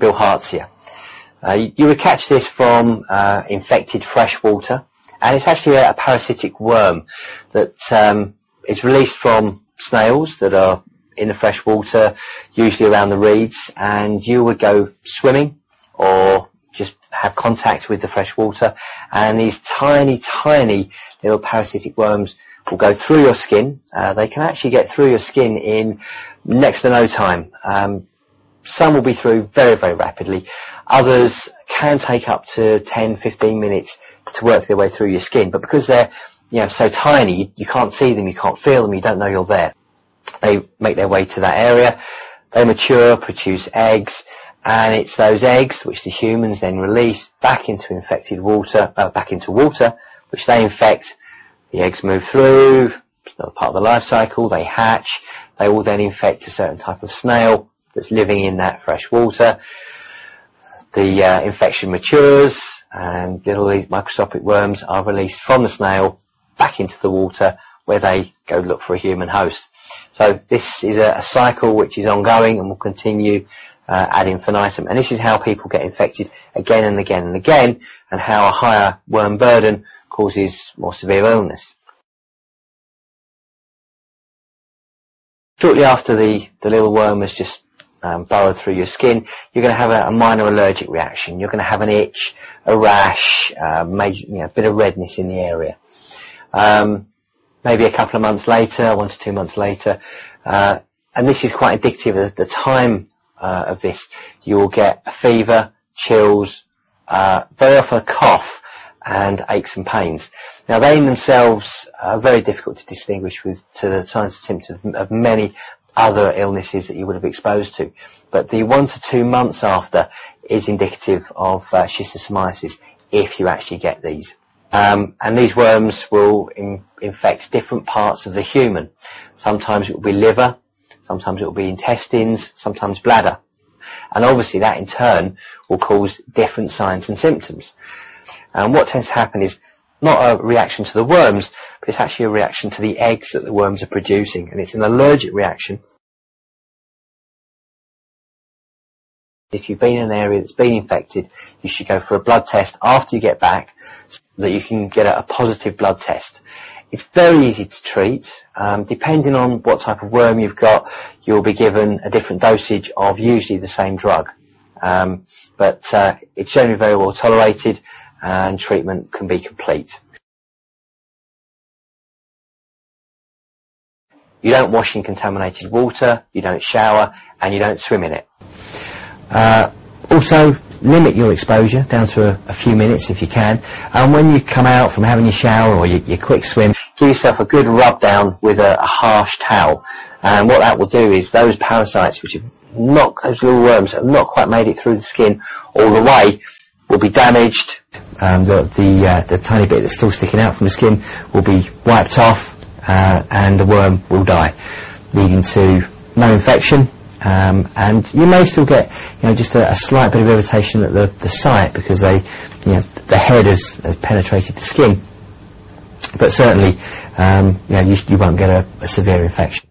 bilharzia. You would catch this from infected fresh water, and it's actually a parasitic worm that is released from snails that are in the fresh water, usually around the reeds, and you would go swimming or just have contact with the fresh water, and these tiny little parasitic worms will go through your skin. They can actually get through your skin in next to no time. Some will be through very rapidly. Others can take up to 10-15 minutes to work their way through your skin, but because they're so tiny, you can't see them, you can't feel them, you don't know you're there. They make their way to that area, they mature, produce eggs, and it's those eggs which the humans then release back into infected water, which they infect. The eggs move through, it's another part of the life cycle, they hatch, they will then infect a certain type of snail that's living in that fresh water. The infection matures, and little microscopic worms are released from the snail back into the water, where they go look for a human host. So this is a cycle which is ongoing and will continue ad infinitum, and this is how people get infected again and again and again, and how a higher worm burden causes more severe illness. Shortly after the little worm has just burrowed through your skin, you're going to have a minor allergic reaction. You're going to have an itch, a rash, a bit of redness in the area. Maybe a couple of months later, 1 to 2 months later, and this is quite indicative of the time of this. You will get a fever, chills, very often a cough, and aches and pains. Now they in themselves are very difficult to distinguish to the signs and symptoms of many other illnesses that you would have exposed to, but the 1 to 2 months after is indicative of schistosomiasis if you actually get these. And these worms will infect different parts of the human. Sometimes it will be liver, sometimes it will be intestines, sometimes bladder, and obviously that in turn will cause different signs and symptoms. And what tends to happen is not a reaction to the worms, but it's actually a reaction to the eggs that the worms are producing, and it's an allergic reaction. If you've been in an area that's been infected, you should go for a blood test after you get back, so that you can get a positive blood test. It's very easy to treat. Depending on what type of worm you've got, you'll be given a different dosage of usually the same drug. But it's generally very well tolerated, and treatment can be complete. You don't wash in contaminated water, you don't shower, and you don't swim in it. Also, limit your exposure down to a few minutes if you can, and when you come out from having your shower or your quick swim, give yourself a good rub down with a harsh towel, and what that will do is those parasites which have those little worms that have not quite made it through the skin all the way will be damaged. The tiny bit that's still sticking out from the skin will be wiped off, and the worm will die, leading to no infection. And you may still get, just a slight bit of irritation at the site, because the head has penetrated the skin. But certainly, you won't get a severe infection.